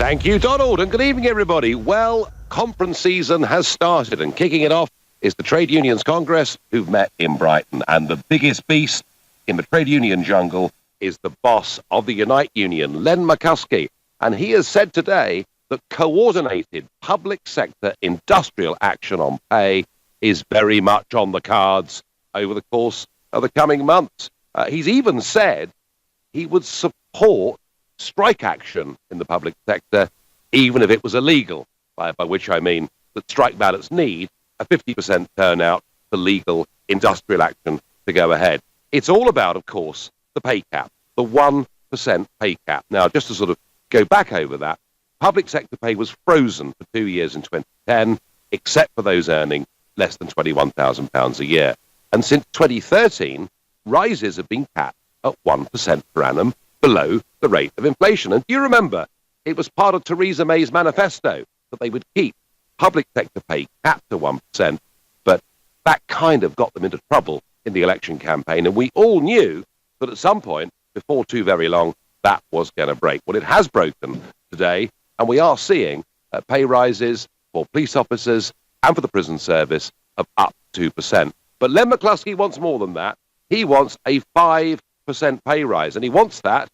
Thank you, Donald, and good evening, everybody. Well, conference season has started, and kicking it off is the Trade Unions Congress, who've met in Brighton. And the biggest beast in the trade union jungle is the boss of the Unite Union, Len McCluskey. And he has said today that coordinated public sector industrial action on pay is very much on the cards over the course of the coming months. He's even said he would support strike action in the public sector, even if it was illegal, by which I mean that strike ballots need a 50% turnout for legal industrial action to go ahead. It's all about, of course, the pay cap, the 1% pay cap. Now, just to sort of go back over that, public sector pay was frozen for 2 years in 2010, except for those earning less than £21,000 a year. And since 2013, rises have been capped at 1% per annum below the rate of inflation. And do you remember, it was part of Theresa May's manifesto that they would keep public sector pay capped to 1%, but that kind of got them into trouble in the election campaign. And we all knew that at some point, before too very long, that was going to break. Well, it has broken today, and we are seeing pay rises for police officers and for the prison service of up 2%. But Len McCluskey wants more than that. He wants a 5% pay rise, and he wants that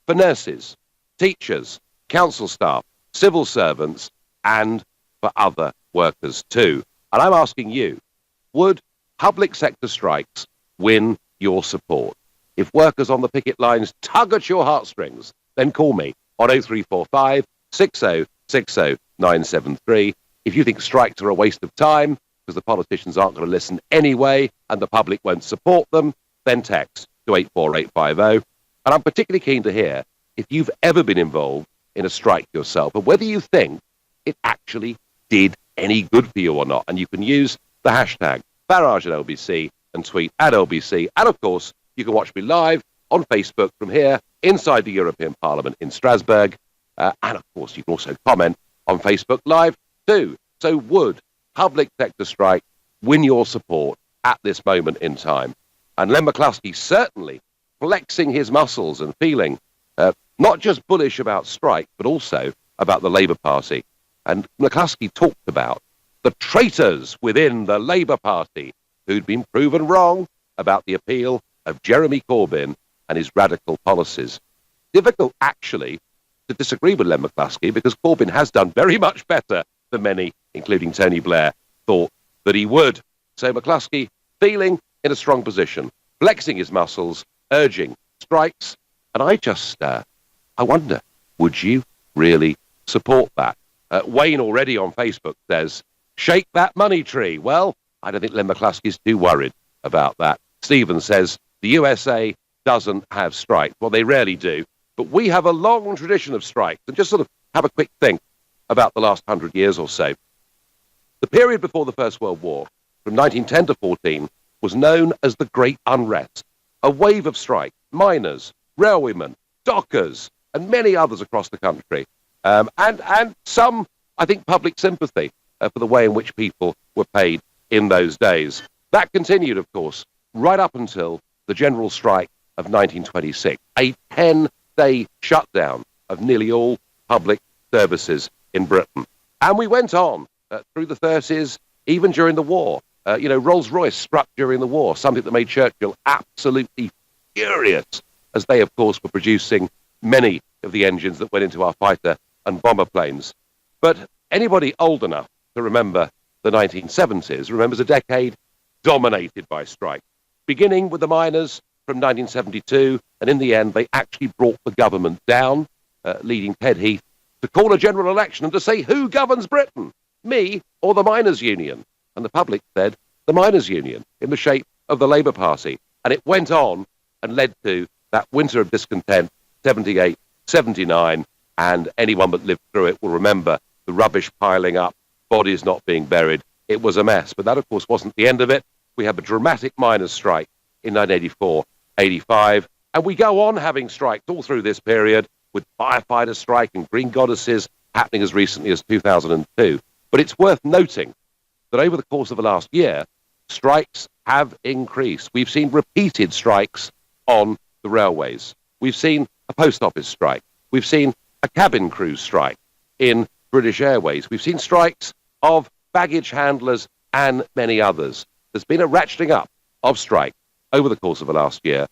for nurses, teachers, council staff, civil servants, and for other workers too. And I'm asking you, would public sector strikes win your support? If workers on the picket lines tug at your heartstrings, then call me on 0345 6060 973. If you think strikes are a waste of time because the politicians aren't going to listen anyway and the public won't support them, then text to 84850. And I'm particularly keen to hear if you've ever been involved in a strike yourself and whether you think it actually did any good for you or not. And you can use the hashtag Farage at LBC and tweet at LBC. And of course, you can watch me live on Facebook from here inside the European Parliament in Strasbourg. And of course, you can also comment on Facebook Live too. So would public sector strike win your support at this moment in time? And Len McCluskey certainly flexing his muscles and feeling not just bullish about strike, but also about the Labour Party. And McCluskey talked about the traitors within the Labour Party who'd been proven wrong about the appeal of Jeremy Corbyn and his radical policies. Difficult, actually, to disagree with Len McCluskey because Corbyn has done very much better than many, including Tony Blair, thought that he would. So McCluskey feeling in a strong position, flexing his muscles, urging strikes. And I wonder, would you really support that? Wayne already on Facebook says, shake that money tree. Well, I don't think Len McCluskey's too worried about that. Stephen says, the USA doesn't have strikes. Well, they rarely do. But we have a long tradition of strikes. And just sort of have a quick think about the last 100 years or so. The period before the First World War, from 1910 to 14, was known as the Great Unrest. A wave of strikes, miners, railwaymen, dockers, and many others across the country. And some, I think, public sympathy for the way in which people were paid in those days. That continued, of course, right up until the general strike of 1926, a 10-day shutdown of nearly all public services in Britain. And we went on through the 30s, even during the war. Rolls-Royce struck during the war, something that made Churchill absolutely furious, as they, of course, were producing many of the engines that went into our fighter and bomber planes. But anybody old enough to remember the 1970s remembers a decade dominated by strike, beginning with the miners from 1972, and in the end, they actually brought the government down, leading Ted Heath to call a general election and to say, who governs Britain, me or the miners' union? And the public said, the miners' union, in the shape of the Labour Party. And it went on and led to that winter of discontent, 78, 79, and anyone that lived through it will remember the rubbish piling up, bodies not being buried. It was a mess. But that, of course, wasn't the end of it. We had the dramatic miners' strike in 1984, 85, and we go on having strikes all through this period, with firefighters' strike and Green Goddesses happening as recently as 2002. But it's worth noting that over the course of the last year, strikes have increased. We've seen repeated strikes on the railways. We've seen a post office strike. We've seen a cabin crew strike. in British Airways. We've seen strikes of baggage handlers and many others. There's been a ratcheting up of strike over the course of the last year.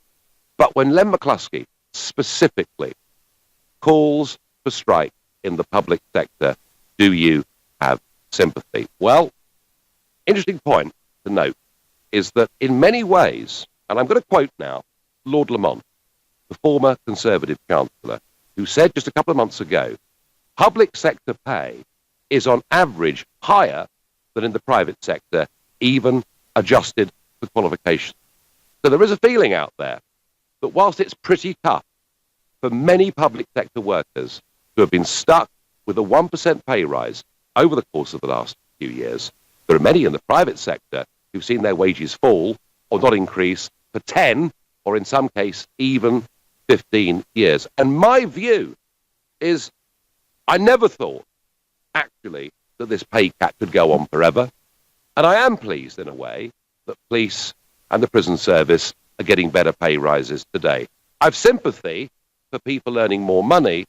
But when Len McCluskey specifically calls for strike in the public sector, do you have sympathy? Well, interesting point to note is that in many ways, and I'm going to quote now Lord Lamont, the former Conservative Chancellor, who said just a couple of months ago, public sector pay is on average higher than in the private sector, even adjusted for qualifications. So there is a feeling out there that whilst it's pretty tough for many public sector workers who have been stuck with a 1% pay rise over the course of the last few years, there are many in the private sector who've seen their wages fall or not increase for 10 or in some case even 15 years. And my view is I never thought actually that this pay cap could go on forever. And I am pleased in a way that police and the prison service are getting better pay rises today. I've sympathy for people earning more money,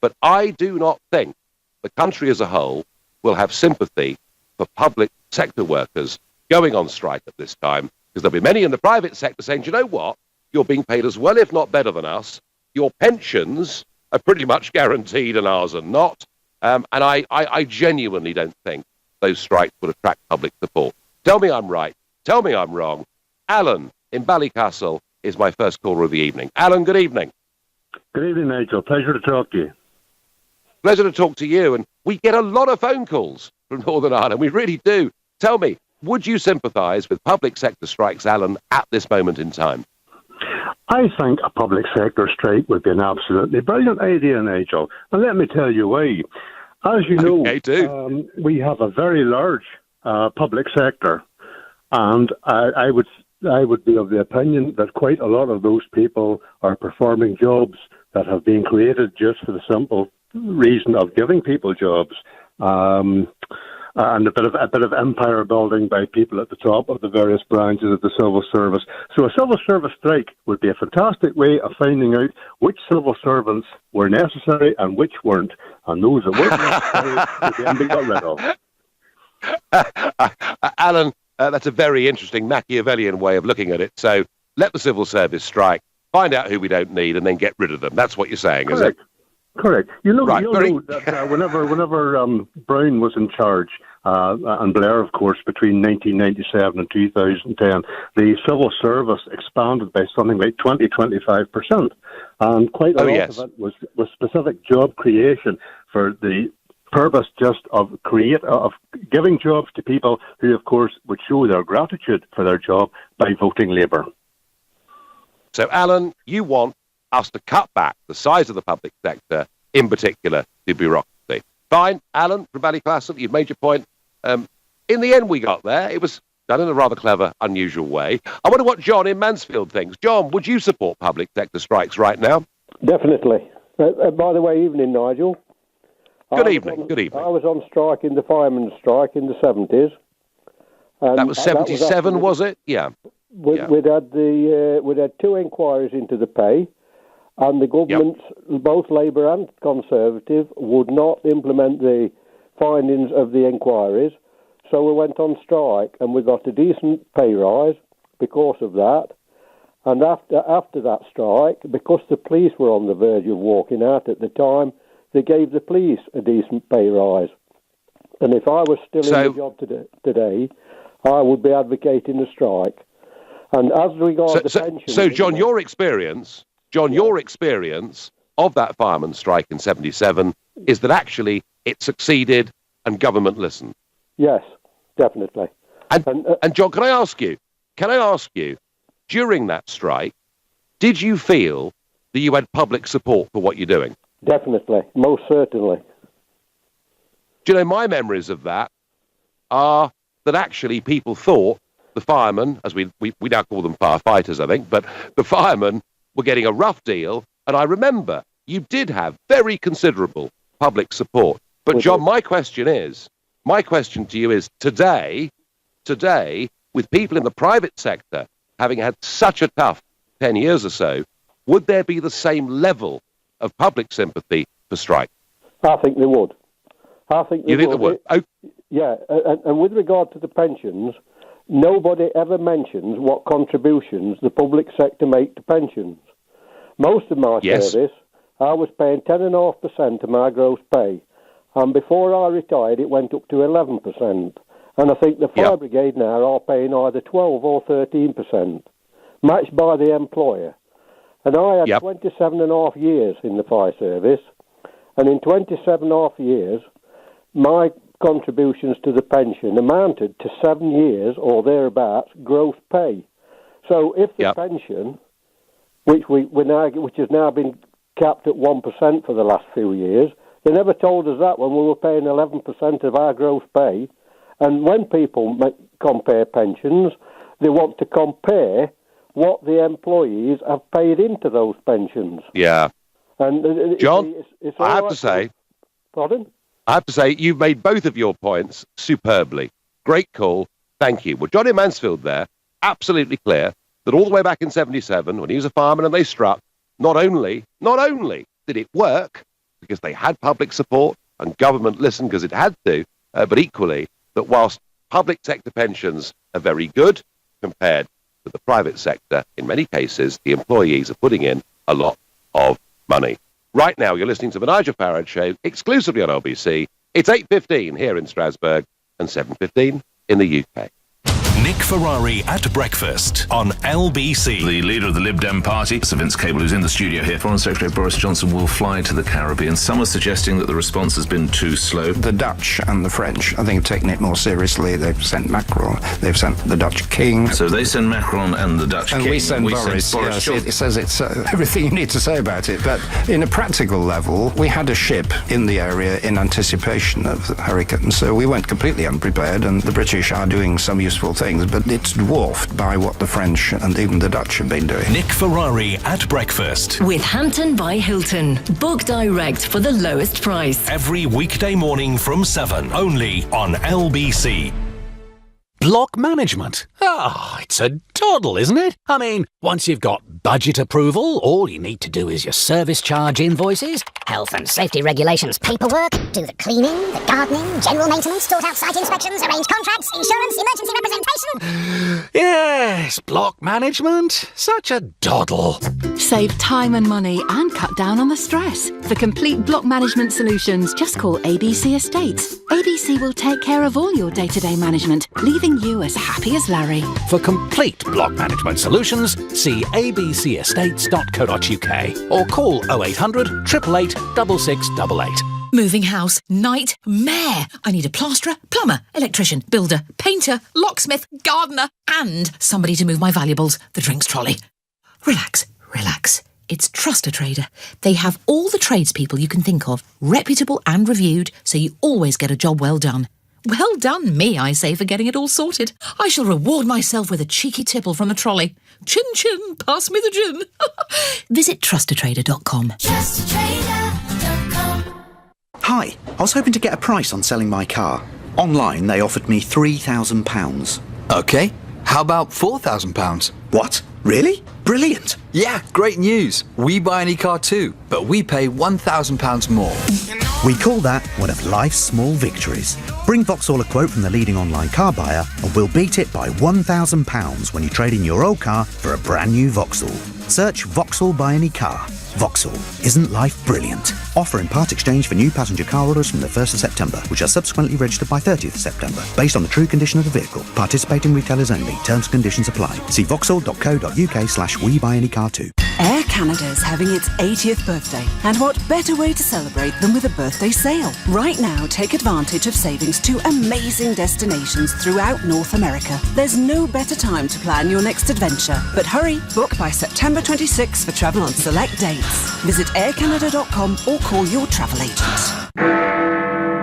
but I do not think the country as a whole will have sympathy for public sector workers going on strike at this time, because there'll be many in the private sector saying, do you know what? You're being paid as well, if not better than us. Your pensions are pretty much guaranteed and ours are not. And I genuinely don't think those strikes would attract public support. Tell me I'm right. Tell me I'm wrong. Alan in Ballycastle is my first caller of the evening. Alan, good evening. Good evening, Nigel. Pleasure to talk to you. Pleasure to talk to you. And we get a lot of phone calls from Northern Ireland. We really do. Tell me, would you sympathise with public sector strikes, Alan, at this moment in time? I think a public sector strike would be an absolutely brilliant idea, Nigel. And let me tell you why. As you know, we have a very large public sector. And I would be of the opinion that quite a lot of those people are performing jobs that have been created just for the simple reason of giving people jobs, and a bit of empire building by people at the top of the various branches of the civil service. So a civil service strike would be a fantastic way of finding out which civil servants were necessary and which weren't, and those that weren't necessary would then be got rid of. Alan, that's a very interesting Machiavellian way of looking at it. So let the civil service strike, find out who we don't need, and then get rid of them. That's what you're saying, is it? Correct. You'll know that whenever Brown was in charge, and Blair, of course, between 1997 and 2010, the civil service expanded by something like 20-25%. And quite a lot of it was specific job creation for the purpose just of giving jobs to people who, of course, would show their gratitude for their job by voting Labour. So, Alan, you want us to cut back the size of the public sector, in particular the bureaucracy. Fine, Alan from Ballycastle, you've made your point. In the end, we got there. It was done in a rather clever, unusual way. I wonder what John in Mansfield thinks. John, would you support public sector strikes right now? Definitely. By the way, evening, Nigel. Good evening. I was on strike in the firemen's strike in the 70s. That was 77, was it? Yeah. We'd had two inquiries into the pay, and the governments, both Labour and Conservative, would not implement the findings of the inquiries. So we went on strike, and we got a decent pay rise because of that. And after that strike, because the police were on the verge of walking out at the time, they gave the police a decent pay rise. And if I was still in the job today, I would be advocating a strike. And as regards the pension... So, John, your experience of that fireman's strike in 77 is that actually it succeeded and government listened? Yes, definitely. And John, can I ask you, during that strike, did you feel that you had public support for what you're doing? Definitely, most certainly. Do you know, my memories of that are that actually people thought the firemen, as we now call them firefighters, I think, but the firemen were getting a rough deal. And I remember you did have very considerable public support. But John, my question to you is, today, with people in the private sector having had such a tough 10 years or so, would there be the same level of public sympathy for strike? I think they would. I think you think they would? Oh. Yeah, and with regard to the pensions, nobody ever mentions what contributions the public sector make to pensions. Most of my service, I was paying 10.5% of my gross pay, and before I retired, it went up to 11%. And I think the fire brigade now are paying either 12 or 13%, matched by the employer. And I had 27.5 years in the fire service, and in 27.5 years, my contributions to the pension amounted to 7 years or thereabouts gross pay. So if the pension, which has now been capped at 1% for the last few years, they never told us that when we were paying 11% of our gross pay. And when people compare pensions, they want to compare what the employees have paid into those pensions. Yeah. And John, I have to say... Pardon? I have to say, you've made both of your points superbly. Great call. Thank you. Well, Johnny Mansfield there, absolutely clear that all the way back in 77, when he was a fireman and they struck, not only did it work, because they had public support and government listened because it had to, but equally, that whilst public sector pensions are very good compared with the private sector, in many cases, the employees are putting in a lot of money. Right now, you're listening to the Nigel Farage Show, exclusively on LBC. It's 8:15 here in Strasbourg and 7:15 in the UK. Nick Ferrari at breakfast on LBC. The leader of the Lib Dem party, Sir Vince Cable, who's in the studio here. Foreign Secretary Boris Johnson will fly to the Caribbean. Some are suggesting that the response has been too slow. The Dutch and the French, I think, have taken it more seriously. They've sent Macron, they've sent the Dutch king. So they send Macron and the Dutch king. And we send Boris. Yes, it says it's everything you need to say about it. But in a practical level, we had a ship in the area in anticipation of the hurricane. So we weren't completely unprepared, and the British are doing some useful things, but it's dwarfed by what the French and even the Dutch have been doing. Nick Ferrari at breakfast. With Hampton by Hilton. Book direct for the lowest price. Every weekday morning from 7, only on LBC. Block management. It's a doddle, isn't it? I mean, once you've got budget approval, all you need to do is your service charge invoices, health and safety regulations paperwork, do the cleaning, the gardening, general maintenance, sort out site inspections, arrange contracts, insurance, emergency representation. Yes, block management. Such a doddle. Save time and money and cut down on the stress. For complete block management solutions, just call ABC Estates. ABC will take care of all your day-to-day management, leaving you as happy as Larry. For complete block management solutions, see abcestates.co.uk or call 0800 888 6688. Moving house, nightmare. I need a plasterer, plumber, electrician, builder, painter, locksmith, gardener, and somebody to move my valuables, the drinks trolley. Relax. It's Trust a Trader. They have all the tradespeople you can think of, reputable and reviewed, so you always get a job well done. Well done me, I say, for getting it all sorted. I shall reward myself with a cheeky tipple from the trolley. Chin chin, pass me the gin. Visit trustatrader.com. Trustatrader.com. Hi, I was hoping to get a price on selling my car. Online, they offered me £3,000. OK, how about £4,000? What? Really? Brilliant. Yeah, great news. We buy any car too, but we pay £1,000 more. We call that one of life's small victories. Bring Vauxhall a quote from the leading online car buyer and we'll beat it by £1,000 when you trade in your old car for a brand new Vauxhall. Search Vauxhall Buy Any Car. Vauxhall. Isn't life brilliant? Offer in part exchange for new passenger car orders from the 1st of September, which are subsequently registered by 30th of September, based on the true condition of the vehicle. Participating retailers only. Terms and conditions apply. See vauxhall.co.uk/WeBuyAnyCar2. Air Canada's having its 80th birthday, and what better way to celebrate than with a birthday sale? Right now, take advantage of savings to amazing destinations throughout North America. There's no better time to plan your next adventure. But hurry, book by September 26 for travel on select dates. Visit aircanada.com or call your travel agent.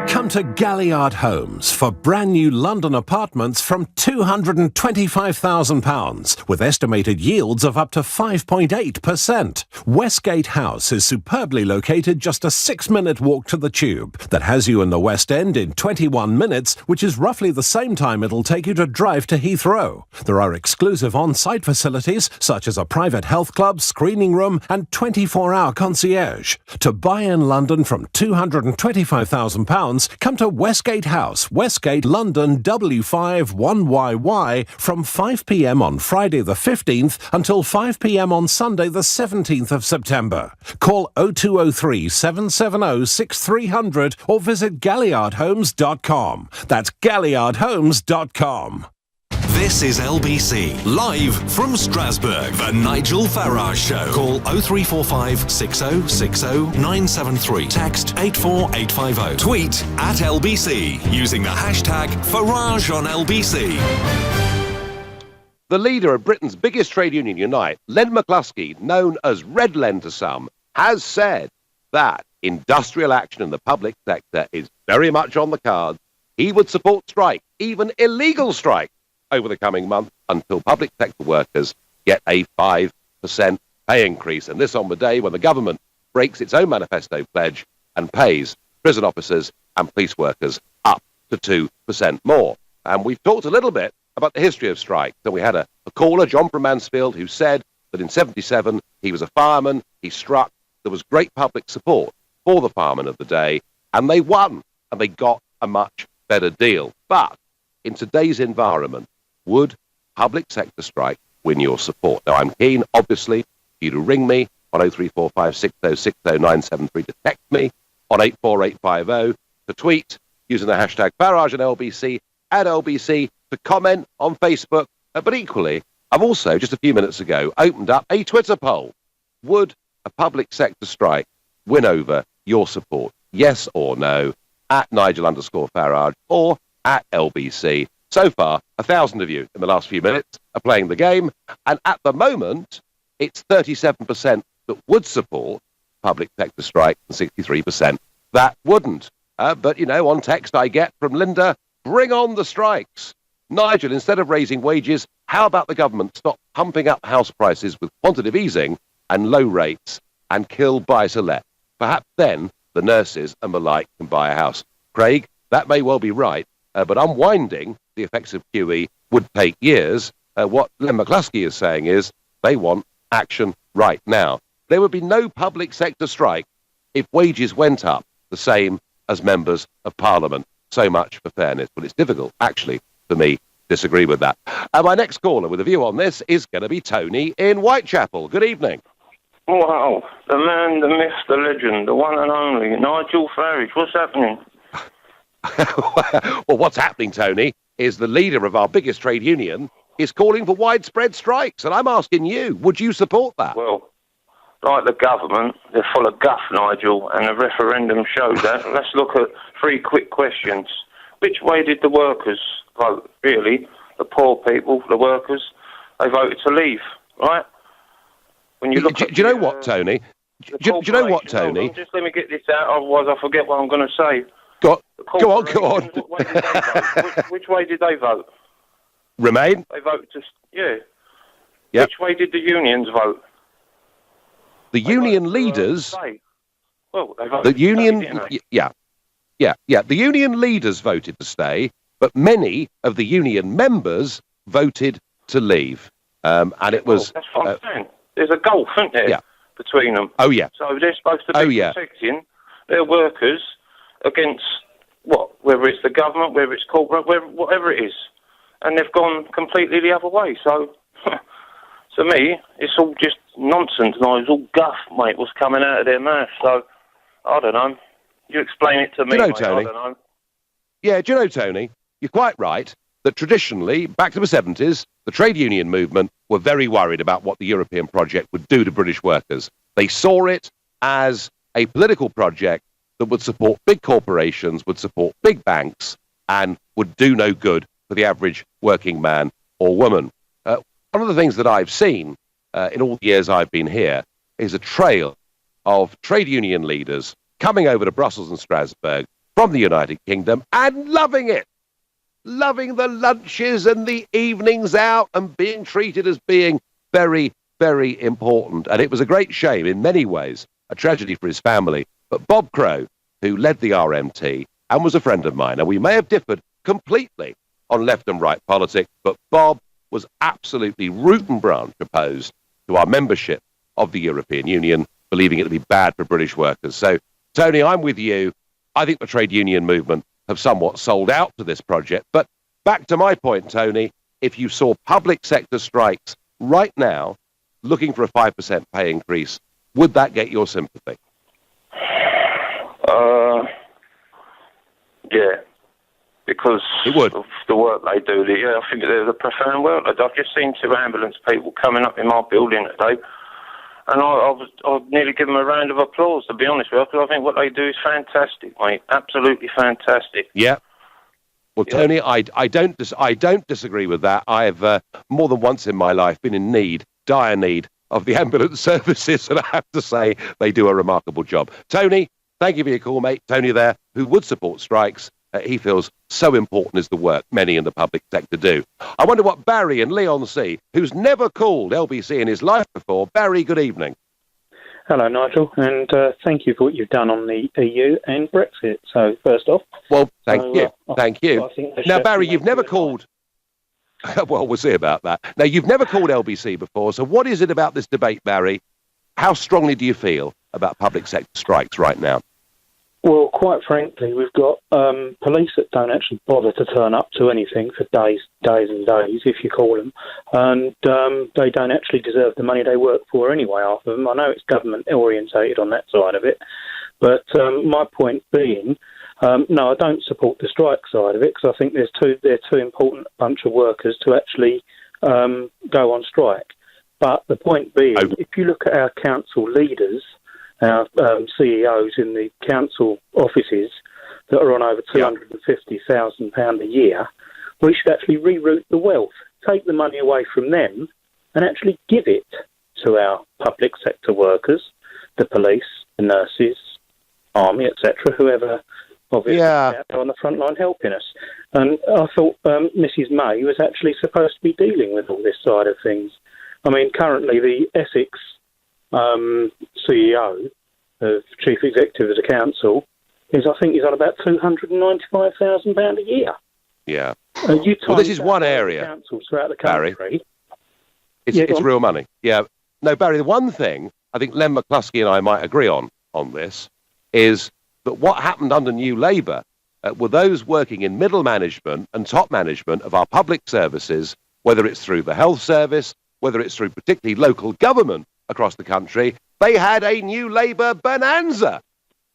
Come to Galliard Homes for brand new London apartments from £225,000 with estimated yields of up to 5.8%. Westgate House is superbly located just a 6-minute walk to the tube that has you in the West End in 21 minutes, which is roughly the same time it'll take you to drive to Heathrow. There are exclusive on-site facilities such as a private health club, screening room and 24-hour concierge. To buy in London from £225,000, Come to Westgate House, Westgate, London, W5 1YY from 5 p.m. on Friday the 15th until 5 p.m. on Sunday the 17th of September. Call 0203 770 6300 or visit galliardhomes.com. That's galliardhomes.com. This is LBC, live from Strasbourg, the Nigel Farage Show. Call 0345 6060 973. Text 84850. Tweet at LBC using the hashtag Farage on LBC. The leader of Britain's biggest trade union, Unite, Len McCluskey, known as Red Len to some, has said that industrial action in the public sector is very much on the cards. He would support strike, even illegal strike, over the coming month until public sector workers get a 5% pay increase. And this on the day when the government breaks its own manifesto pledge and pays prison officers and police workers up to 2% more. And we've talked a little bit about the history of strikes. So we had a caller, John from Mansfield, who said that in 77 he was a fireman, he struck, there was great public support for the firemen of the day, and they won, and they got a much better deal. But in today's environment, would public sector strike win your support? Now, I'm keen, obviously, for you to ring me on 0345 6060 973, to text me on 84850, to tweet using the hashtag Farage and LBC, at LBC, to comment on Facebook. But equally, I've also, just a few minutes ago, opened up a Twitter poll. Would a public sector strike win over your support? Yes or no? At Nigel_Farage or at LBC. So far, 1,000 of you in the last few minutes are playing the game, and at the moment, it's 37% that would support public sector strike and 63% that wouldn't. But, you know, on text I get from Linda, bring on the strikes. Nigel, instead of raising wages, how about the government stop pumping up house prices with quantitative easing and low rates and kill buy-to-let? Perhaps then the nurses and the like can buy a house. Craig, that may well be right, but unwinding the effects of QE would take years. What Len McCluskey is saying is they want action right now. There would be no public sector strike if wages went up the same as members of Parliament. So much for fairness. But it's difficult, actually, for me to disagree with that. My next caller with a view on this is going to be Tony in Whitechapel. Good evening. Wow, the man, the myth, the legend, the one and only, Nigel Farage. What's happening? Well, what's happening, Tony, is the leader of our biggest trade union is calling for widespread strikes. And I'm asking you, would you support that? Well, like the government, they're full of guff, Nigel, and the referendum showed that. Let's look at 3 quick questions. Which way did the workers vote, really? The poor people, the workers, they voted to leave, right? When you look do you know what, Tony? Do you know what, Tony? Just let me get this out, otherwise I forget what I'm going to say. Go on. Which way did they vote? Remain? They voted to... Yeah. Yep. Which way did the unions vote? The union leaders... Well, they voted the union... to stay, Yeah. The union leaders voted to stay, but many of the union members voted to leave. And it was... That's what I'm saying. There's a gulf, isn't there, between them? Oh, yeah. So they're supposed to be protecting their workers against whether it's the government, whether it's corporate, whatever it is. And they've gone completely the other way. So, to me, it's all just nonsense. No, it's all guff, mate, what's coming out of their mouth. So, I don't know. You explain it to me, Tony? I don't know. Yeah, do you know, Tony, you're quite right that traditionally, back to the 70s, the trade union movement were very worried about what the European project would do to British workers. They saw it as a political project that would support big corporations, would support big banks, and would do no good for the average working man or woman. One of the things that I've seen in all the years I've been here is a trail of trade union leaders coming over to Brussels and Strasbourg from the United Kingdom and loving it. Loving the lunches and the evenings out and being treated as being very, very important. And it was a great shame in many ways, a tragedy for his family. But Bob Crow, who led the RMT and was a friend of mine, and we may have differed completely on left and right politics, but Bob was absolutely root and branch opposed to our membership of the European Union, believing it to be bad for British workers. So, Tony, I'm with you. I think the trade union movement have somewhat sold out to this project. But back to my point, Tony, if you saw public sector strikes right now looking for a 5% pay increase, would that get your sympathy? Yeah, because it would. Of the work they do. I think they're the profound work. I've just seen 2 ambulance people coming up in my building today, and I'd nearly give them a round of applause, to be honest with you, because I think what they do is fantastic, mate. Absolutely fantastic. Yeah. Well, Tony, I don't disagree with that. I've more than once in my life been in dire need of the ambulance services, and I have to say they do a remarkable job. Tony, thank you for your call, mate. Tony there, who would support strikes. He feels so important is the work many in the public sector do. I wonder what Barry in Leon C, who's never called LBC in his life before. Barry, good evening. Hello, Nigel, and thank you for what you've done on the EU and Brexit. So, first off... Well, thank you. Now, Barry, you've never called... Well, we'll see about that. Now, you've never called LBC before, so what is it about this debate, Barry? How strongly do you feel about public sector strikes right now? Well, quite frankly, we've got police that don't actually bother to turn up to anything for days and days, if you call them, and they don't actually deserve the money they work for anyway, half of them. I know it's government-orientated on that side of it, but my point being, no, I don't support the strike side of it, because I think they're too important a bunch of workers to actually go on strike. But the point being, if you look at our council leaders, our CEOs in the council offices that are on over £250,000 a year, we should actually reroute the wealth, take the money away from them and actually give it to our public sector workers, the police, the nurses, army, etc., whoever obviously out there on the front line helping us. And I thought Mrs May was actually supposed to be dealing with all this side of things. I mean, currently the Essex CEO, Chief Executive of the Council, he's on about £295,000 a year. Yeah. Well, this is one area, councils throughout the country. Barry. It's real money. Yeah. No, Barry, the one thing I think Len McCluskey and I might agree on this is that what happened under New Labour were those working in middle management and top management of our public services, whether it's through the health service, whether it's through particularly local government across the country, they had a New Labour bonanza.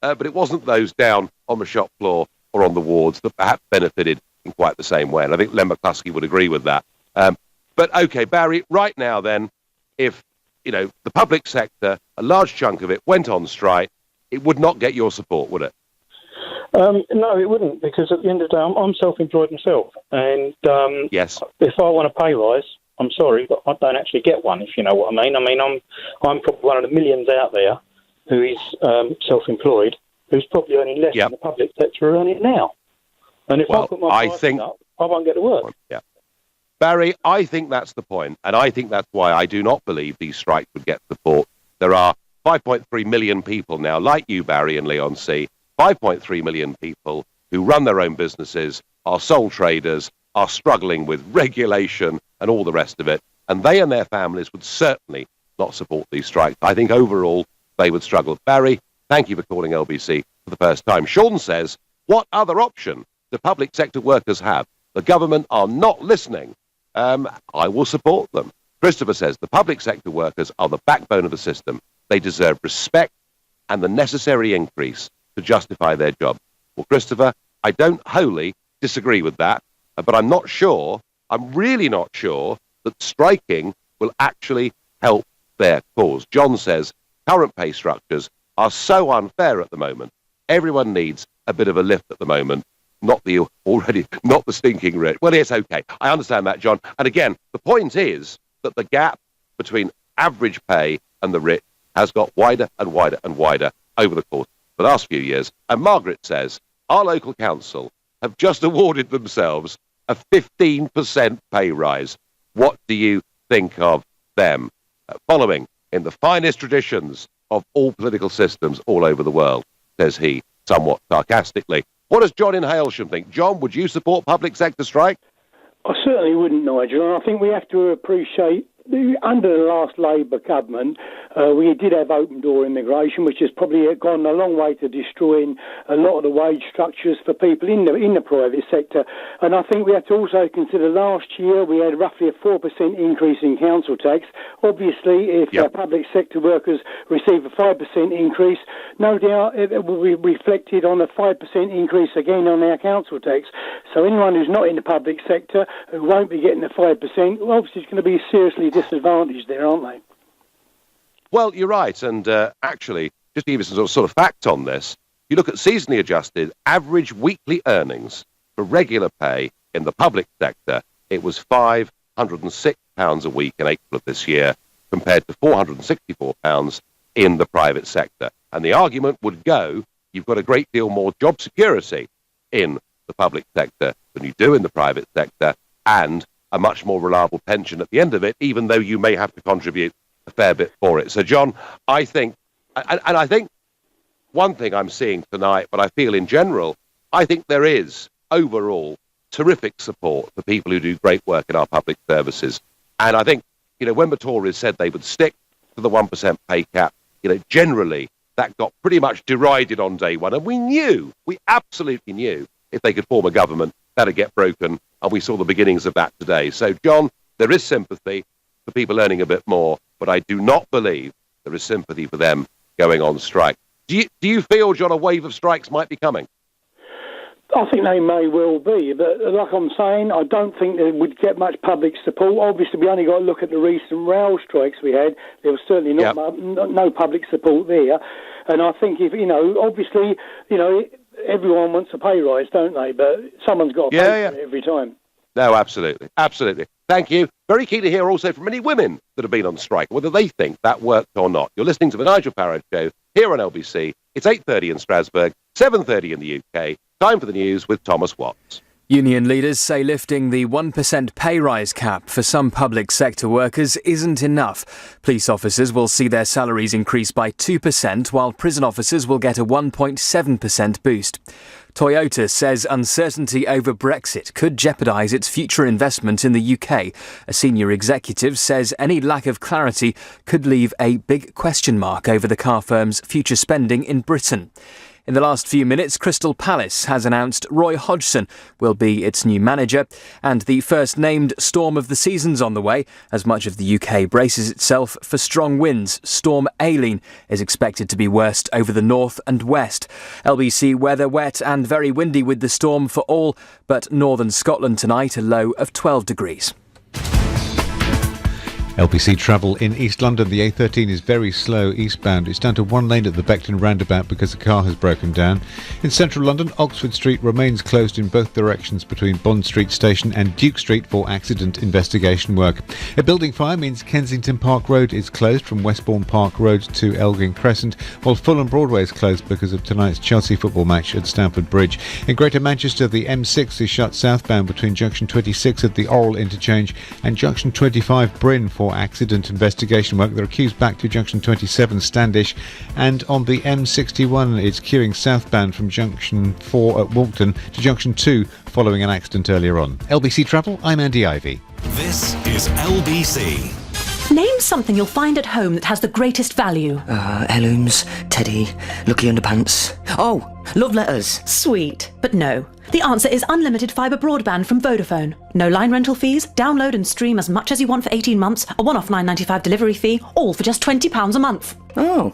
But it wasn't those down on the shop floor or on the wards that perhaps benefited in quite the same way. And I think Len McCluskey would agree with that. But OK, Barry, right now then, if, the public sector, a large chunk of it went on strike, it would not get your support, would it? No, it wouldn't, because at the end of the day, I'm self-employed myself. And yes, if I want a pay rise, I'm sorry, but I don't actually get one, if you know what I mean. I mean, I'm probably one of the millions out there who is self-employed, who's probably earning less than the public sector are earning now. And if I put my prices up, I won't get to work. Yeah. Barry, I think that's the point, and I think that's why I do not believe these strikes would get support. There are 5.3 million people now, like you, Barry, and Leon C., 5.3 million people who run their own businesses, are sole traders, are struggling with regulation and all the rest of it, and they and their families would certainly not support these strikes. I think overall they would struggle. Barry, thank you for calling LBC for the first time. Sean says, what other option do public sector workers have? The government are not listening. I will support them. Christopher says, the public sector workers are the backbone of the system. They deserve respect and the necessary increase to justify their job. Well, Christopher, I don't wholly disagree with that, but I'm really not sure that striking will actually help their cause. John says, current pay structures are so unfair at the moment. Everyone needs a bit of a lift at the moment, not the stinking rich. Well, it's okay. I understand that, John. And again, the point is that the gap between average pay and the rich has got wider and wider and wider over the course of the last few years. And Margaret says, our local council have just awarded themselves a 15% pay rise. What do you think of them? Following in the finest traditions of all political systems all over the world, says he, somewhat sarcastically. What does John in Hailsham think? John, would you support public sector strike? I certainly wouldn't, Nigel. And I think we have to appreciate under the last Labour government, we did have open door immigration, which has probably gone a long way to destroying a lot of the wage structures for people in the private sector. And I think we have to also consider last year we had roughly a 4% increase in council tax. Obviously, if public sector workers receive a 5% increase, no doubt it will be reflected on a 5% increase again on our council tax. So anyone who's not in the public sector who won't be getting the 5%, well, obviously is going to be seriously disadvantaged there, aren't they? Well, you're right, and actually, just to give you some sort of fact on this, you look at seasonally adjusted average weekly earnings for regular pay in the public sector, it was £506 a week in April of this year, compared to £464 in the private sector. And the argument would go, you've got a great deal more job security in the public sector than you do in the private sector, and a much more reliable pension at the end of it, even though you may have to contribute a fair bit for it. So, John, I think, and I think one thing I'm seeing tonight, but I feel in general, I think there is overall terrific support for people who do great work in our public services. And I think, when the Tories said they would stick to the 1% pay cap, generally that got pretty much derided on day one. And we absolutely knew if they could form a government, that'd get broken. And we saw the beginnings of that today. So, John, there is sympathy for people earning a bit more, but I do not believe there is sympathy for them going on strike. Do you feel, John, a wave of strikes might be coming? I think they may well be, but like I'm saying, I don't think they would get much public support. Obviously, we only got to look at the recent rail strikes we had. There was certainly no public support there. And I think if, obviously, everyone wants a pay rise, don't they? But someone's got to pay for it every time. No, absolutely. Absolutely. Thank you. Very keen to hear also from many women that have been on strike, whether they think that worked or not. You're listening to the Nigel Farage Show here on LBC. It's 8:30 in Strasbourg, 7:30 in the UK. Time for the news with Thomas Watts. Union leaders say lifting the 1% pay rise cap for some public sector workers isn't enough. Police officers will see their salaries increase by 2%, while prison officers will get a 1.7% boost. Toyota says uncertainty over Brexit could jeopardise its future investment in the UK. A senior executive says any lack of clarity could leave a big question mark over the car firm's future spending in Britain. In the last few minutes, Crystal Palace has announced Roy Hodgson will be its new manager, and the first named storm of the season's on the way. As much of the UK braces itself for strong winds, Storm Aileen is expected to be worst over the north and west. LBC weather wet and very windy with the storm for all but northern Scotland tonight, a low of 12 degrees. LBC travel in East London. The A13 is very slow eastbound. It's down to one lane at the Beckton roundabout because the car has broken down. In central London, Oxford Street remains closed in both directions between Bond Street Station and Duke Street for accident investigation work. A building fire means Kensington Park Road is closed from Westbourne Park Road to Elgin Crescent, while Fulham Broadway is closed because of tonight's Chelsea football match at Stamford Bridge. In Greater Manchester, the M6 is shut southbound between Junction 26 at the Oral interchange and Junction 25 Bryn for accident investigation work. There are queues back to Junction 27 Standish, and on the M61 it's queuing southbound from Junction 4 at Walkden to Junction 2 following an accident earlier on. LBC Travel, I'm Andy Ivy. This is LBC. Name something you'll find at home that has the greatest value. Heirlooms, teddy, lucky underpants. Oh, love letters. Sweet, but no. The answer is unlimited fibre broadband from Vodafone. No line rental fees, download and stream as much as you want for 18 months, a one-off £9.95 delivery fee, all for just £20 a month. Oh.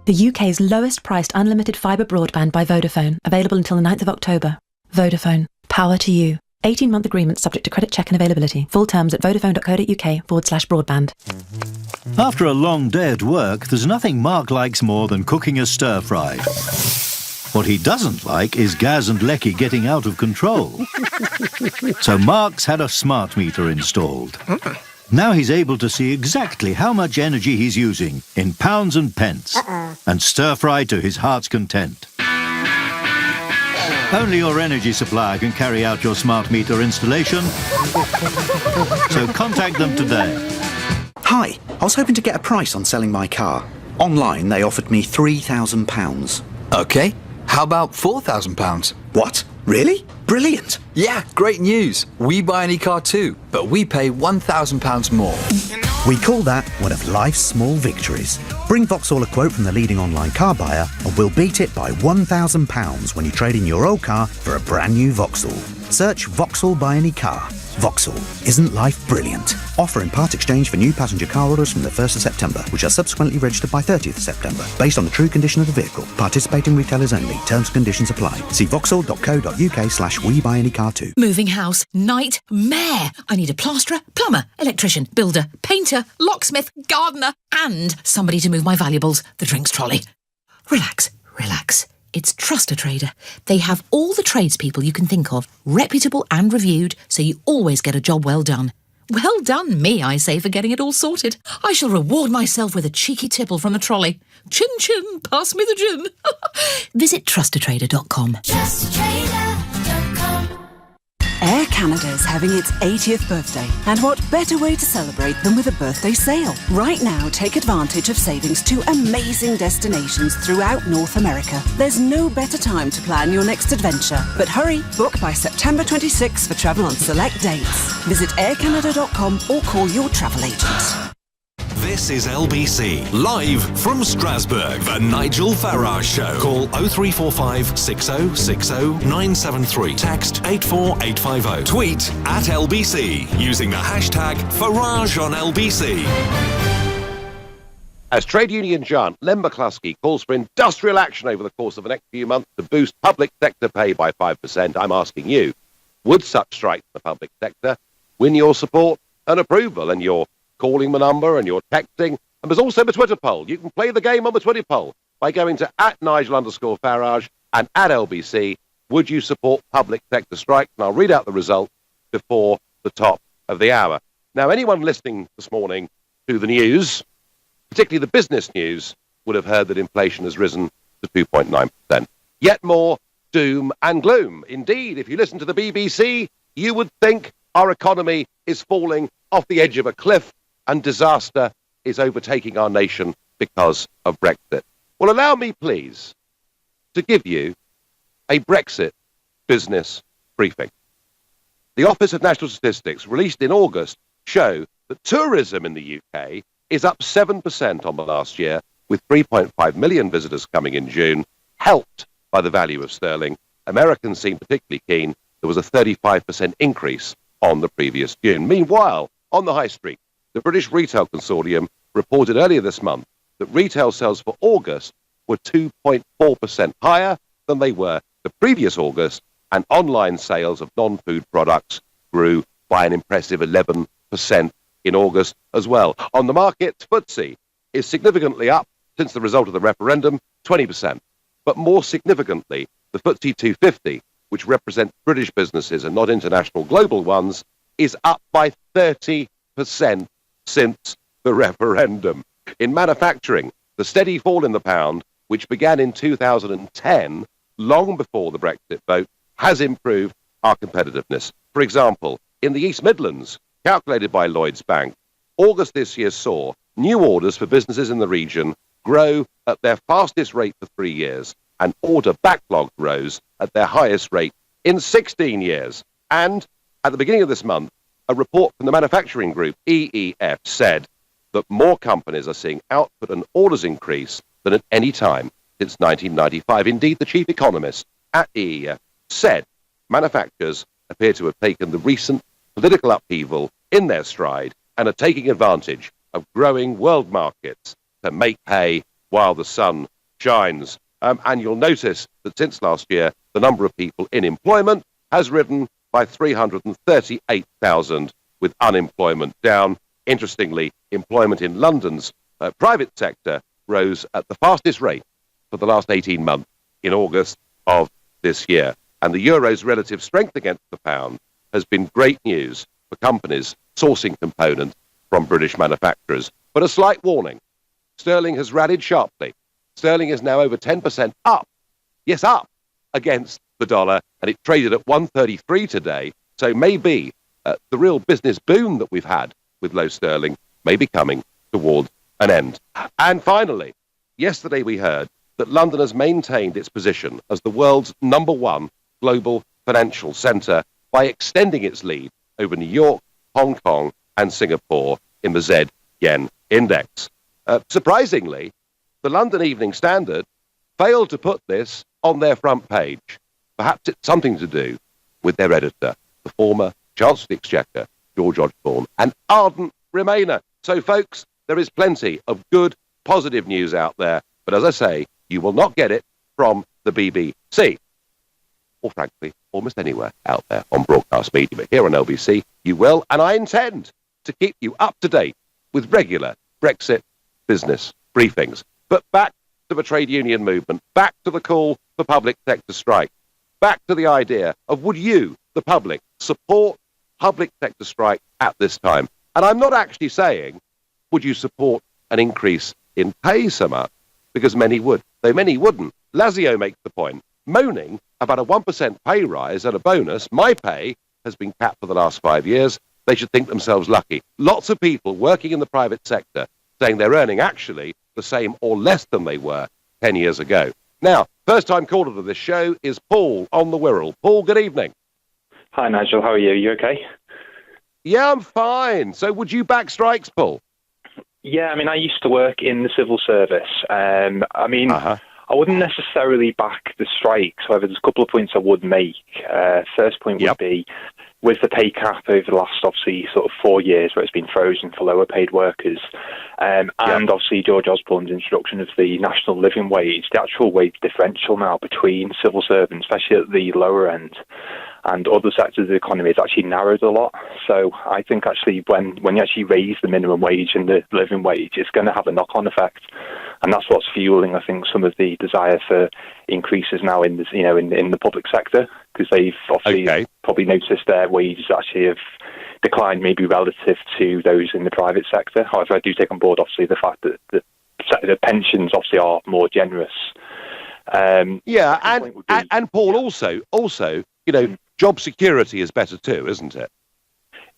The UK's lowest priced unlimited fibre broadband by Vodafone, available until the 9th of October. Vodafone, power to you. 18-month agreement subject to credit check and availability. Full terms at vodafone.co.uk/broadband. After a long day at work, there's nothing Mark likes more than cooking a stir-fry. What he doesn't like is Gaz and Lecky getting out of control. So Mark's had a smart meter installed. Now he's able to see exactly how much energy he's using in pounds and pence and stir-fry to his heart's content. Only your energy supplier can carry out your smart meter installation, so contact them today. Hi, I was hoping to get a price on selling my car. Online, they offered me £3,000. OK, how about £4,000? What? Really? Brilliant. Yeah, great news. We buy any car too, but we pay £1,000 more. We call that one of life's small victories. Bring Vauxhall a quote from the leading online car buyer and we'll beat it by £1,000 when you trade in your old car for a brand new Vauxhall. Search Vauxhall Buy Any Car. Vauxhall. Isn't life brilliant? Offer in part exchange for new passenger car orders from the 1st of September, which are subsequently registered by 30th of September, based on the true condition of the vehicle. Participating retailers only. Terms and conditions apply. See vauxhall.co.uk/WeBuyAnyCar2. Moving house. Nightmare. I need a plasterer, plumber, electrician, builder, painter, locksmith, gardener, and somebody to move my valuables, the drinks trolley. Relax, relax. It's Trust a Trader. They have all the tradespeople you can think of, reputable and reviewed, so you always get a job well done. Well done me, I say, for getting it all sorted. I shall reward myself with a cheeky tipple from the trolley. Chin chin, pass me the gin. Visit trustatrader.com. TrustAtrader.com. Air Canada's having its 80th birthday, and what better way to celebrate than with a birthday sale? Right now, take advantage of savings to amazing destinations throughout North America. There's no better time to plan your next adventure. But hurry, book by September 26 for travel on select dates. Visit aircanada.com or call your travel agent. This is LBC, live from Strasbourg, the Nigel Farage Show. Call 0345 6060 973. Text 84850. Tweet at LBC using the hashtag Farage on LBC. As trade union giant Len McCluskey calls for industrial action over the course of the next few months to boost public sector pay by 5%, I'm asking you, would such strikes in the public sector win your support and approval? And you're calling the number and you're texting. And there's also the Twitter poll. You can play the game on the Twitter poll by going to @Nigel_Farage and @LBC. Would you support public sector strikes? And I'll read out the result before the top of the hour. Now, anyone listening this morning to the news, particularly the business news, would have heard that inflation has risen to 2.9%. Yet more doom and gloom. Indeed, if you listen to the BBC, you would think our economy is falling off the edge of a cliff and disaster is overtaking our nation because of Brexit. Well, allow me, please, to give you a Brexit business briefing. The Office of National Statistics, released in August, show that tourism in the UK is up 7% on the last year, with 3.5 million visitors coming in June, helped by the value of sterling. Americans seem particularly keen. There was a 35% increase on the previous June. Meanwhile, on the high street, the British Retail Consortium reported earlier this month that retail sales for August were 2.4% higher than they were the previous August, and online sales of non-food products grew by an impressive 11% in August as well. On the market, FTSE is significantly up since the result of the referendum, 20%. But more significantly, the FTSE 250, which represents British businesses and not international global ones, is up by 30% since the referendum. In manufacturing, the steady fall in the pound, which began in 2010, long before the Brexit vote, has improved our competitiveness. For example, in the East Midlands, calculated by Lloyds Bank, August this year saw new orders for businesses in the region grow at their fastest rate for 3 years, and order backlog rose at their highest rate in 16 years. And at the beginning of this month, a report from the manufacturing group EEF said that more companies are seeing output and orders increase than at any time since 1995. Indeed, the chief economist at EEF said manufacturers appear to have taken the recent political upheaval in their stride and are taking advantage of growing world markets to make hay while the sun shines. And you'll notice that since last year, the number of people in employment has risen by 338,000, with unemployment down. Interestingly, employment in London's private sector rose at the fastest rate for the last 18 months in August of this year. And the euro's relative strength against the pound has been great news for companies sourcing components from British manufacturers. But a slight warning, sterling has rallied sharply. Sterling is now over 10% up. Yes, up against the dollar, and it traded at 133 today. So maybe the real business boom that we've had with low sterling may be coming towards an end. And finally, yesterday we heard that London has maintained its position as the world's #1 global financial centre by extending its lead over New York, Hong Kong and Singapore in the yen index. Surprisingly, the London Evening Standard failed to put this on their front page. Perhaps it's something to do with their editor, the former Chancellor of the Exchequer, George Osborne, an ardent Remainer. So, folks, there is plenty of good, positive news out there. But as I say, you will not get it from the BBC. Or, frankly, almost anywhere out there on broadcast media. But here on LBC, you will. And I intend to keep you up to date with regular Brexit business briefings. But back to the trade union movement, back to the call for public sector strike, back to the idea of would you, the public, support public sector strike at this time? And I'm not actually saying would you support an increase in pay so much, because many would, though many wouldn't. Lazio makes the point, moaning about a 1% pay rise and a bonus. My pay has been capped for the last 5 years. They should think themselves lucky. Lots of people working in the private sector saying they're earning actually the same or less than they were 10 years ago. Now, first time caller to this show is Paul on the Wirral. Paul, good evening. Hi, Nigel. How are you? You okay? Yeah, I'm fine. So would you back strikes, Paul? Yeah, I mean, I used to work in the civil service. I wouldn't necessarily back the strikes. However, there's a couple of points I would make. First point would be, with the pay cap over the last, obviously, sort of 4 years where it's been frozen for lower paid workers, and obviously George Osborne's introduction of the national living wage, the actual wage differential now between civil servants, especially at the lower end, and other sectors of the economy has actually narrowed a lot. So I think actually when you actually raise the minimum wage and the living wage, it's going to have a knock-on effect. And that's what's fueling, I think, some of the desire for increases now in this, in the public sector, because they've obviously probably noticed their wages actually have declined maybe relative to those in the private sector. However, I do take on board obviously the fact that the pensions obviously are more generous. And Paul, also, job security is better too, isn't it?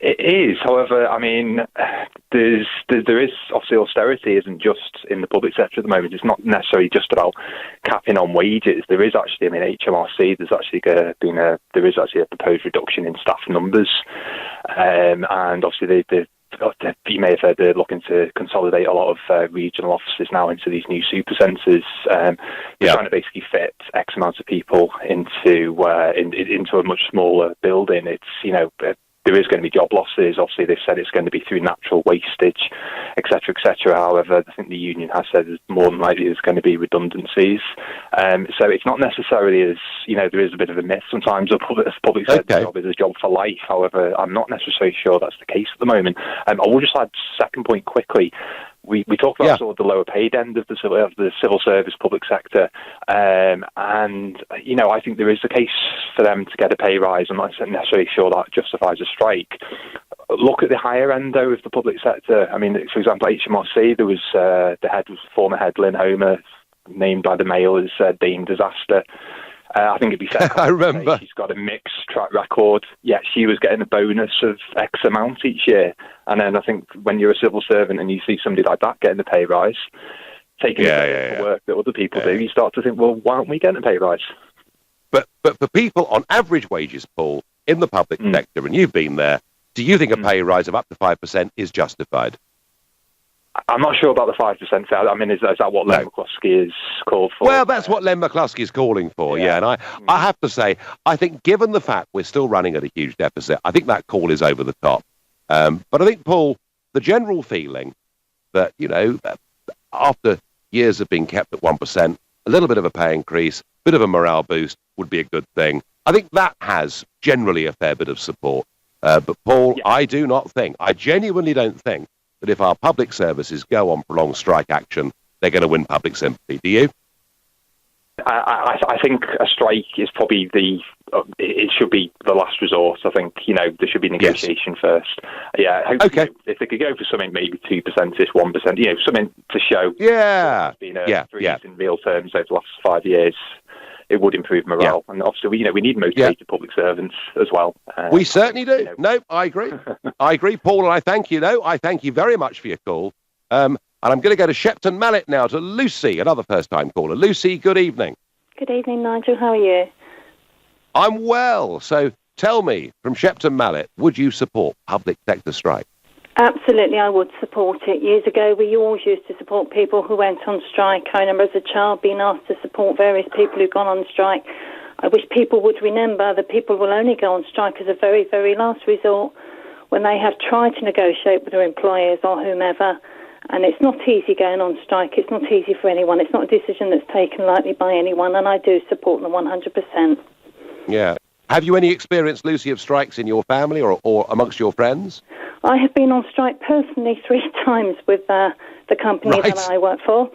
It is. However, I mean, there is obviously austerity isn't just in the public sector at the moment. It's not necessarily just about capping on wages. There is actually, HMRC. There is actually a proposed reduction in staff numbers, and obviously you may have heard they're looking to consolidate a lot of regional offices now into these new super centres. They're trying to basically fit X amount of people into a much smaller building. It's there is going to be job losses. Obviously, they've said it's going to be through natural wastage, etc., etc. However, I think the union has said there's more than likely there's going to be redundancies. So it's not necessarily as, there is a bit of a myth sometimes of public sector job is a job for life. However, I'm not necessarily sure that's the case at the moment. I will just add second point quickly. We talked about sort of the lower paid end of the civil service public sector, and I think there is a case for them to get a pay rise. I'm not necessarily sure that justifies a strike. Look at the higher end though of the public sector. I mean, for example, HMRC, there was former head Lynn Homer, named by the Mail as Dame Disaster. I think it'd be fair. I remember. She's got a mixed track record. Yeah, she was getting a bonus of X amount each year. And then I think when you're a civil servant and you see somebody like that getting a pay rise, taking the work that other people do, you start to think, well, why aren't we getting a pay rise? But for people on average wages, Paul, in the public sector, and you've been there, do you think a pay rise of up to 5% is justified? I'm not sure about the 5%. I mean, is that what Len McCluskey is called for? Well, that's what Len McCluskey is calling for, And I have to say, I think given the fact we're still running at a huge deficit, I think that call is over the top. But I think, Paul, the general feeling that, after years of being kept at 1%, a little bit of a pay increase, bit of a morale boost would be a good thing. I think that has generally a fair bit of support. But, Paul, I genuinely don't think that if our public services go on prolonged strike action, they're going to win public sympathy. Do you? I think a strike is probably it should be the last resort. I think, there should be negotiation first. Yeah. If they could go for something maybe 2%, 1%, something to show. Yeah. It's been a freeze in real terms over the last 5 years. It would improve morale. And obviously, we need motivated public servants as well. We certainly do. No, I agree. I agree, Paul, and I thank you, though. I thank you very much for your call. And I'm going to go to Shepton Mallet now, to Lucy, another first-time caller. Lucy, good evening. Good evening, Nigel. How are you? I'm well. So tell me, from Shepton Mallet, would you support public sector strike? Absolutely, I would support it. Years ago, we always used to support people who went on strike. I remember as a child being asked to support various people who'd gone on strike. I wish people would remember that people will only go on strike as a very, very last resort when they have tried to negotiate with their employers or whomever. And it's not easy going on strike. It's not easy for anyone. It's not a decision that's taken lightly by anyone, and I do support them 100%. Yeah. Have you any experience, Lucy, of strikes in your family or amongst your friends? I have been on strike personally 3 times with the company that I work for.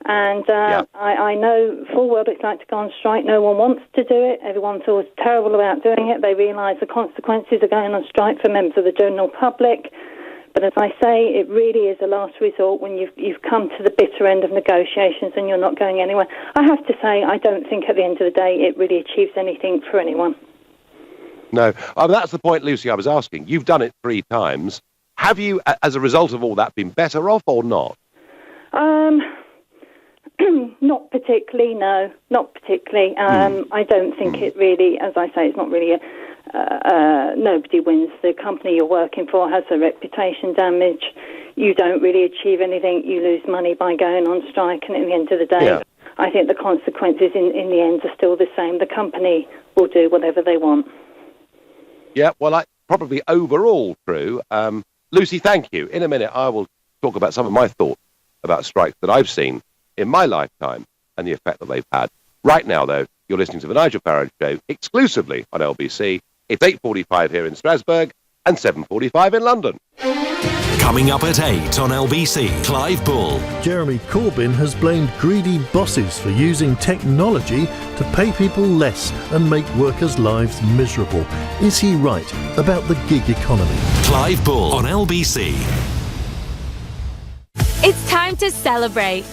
And I know full well what it's like to go on strike. No one wants to do it. Everyone's always terrible about doing it. They realise the consequences of going on strike for members of the general public. But as I say, it really is a last resort when you've come to the bitter end of negotiations and you're not going anywhere. I have to say, I don't think at the end of the day it really achieves anything for anyone. No. That's the point, Lucy, I was asking. You've done it 3 times. Have you, as a result of all that, been better off or not? Not particularly, no. Not particularly. I don't think it really, as I say, it's not really nobody wins. The company you're working for has a reputation damage. You don't really achieve anything. You lose money by going on strike, and at the end of the day, I think the consequences in the end are still the same. The company will do whatever they want. Yeah, well, probably overall true. Lucy, thank you. In a minute, I will talk about some of my thoughts about strikes that I've seen in my lifetime and the effect that they've had. Right now, though, you're listening to the Nigel Farage Show exclusively on LBC. It's 8:45 here in Strasbourg and 7:45 in London. Coming up at 8 on LBC, Clive Bull. Jeremy Corbyn has blamed greedy bosses for using technology to pay people less and make workers' lives miserable. Is he right about the gig economy? Clive Bull on LBC. It's time to celebrate.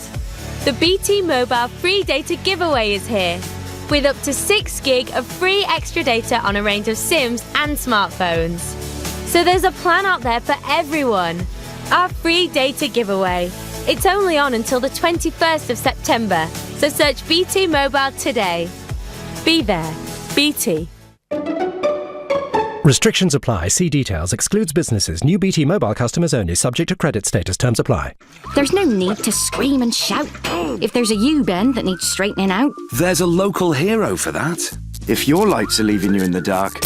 The BT Mobile free data giveaway is here, with up to 6 gig of free extra data on a range of SIMs and smartphones. So there's a plan out there for everyone. Our free data giveaway. It's only on until the 21st of September, so search BT Mobile today. Be there. BT. Restrictions apply. See details. Excludes businesses. New BT Mobile customers only. Subject to credit status. Terms apply. There's no need to scream and shout. If there's a U-bend that needs straightening out, there's a local hero for that. If your lights are leaving you in the dark,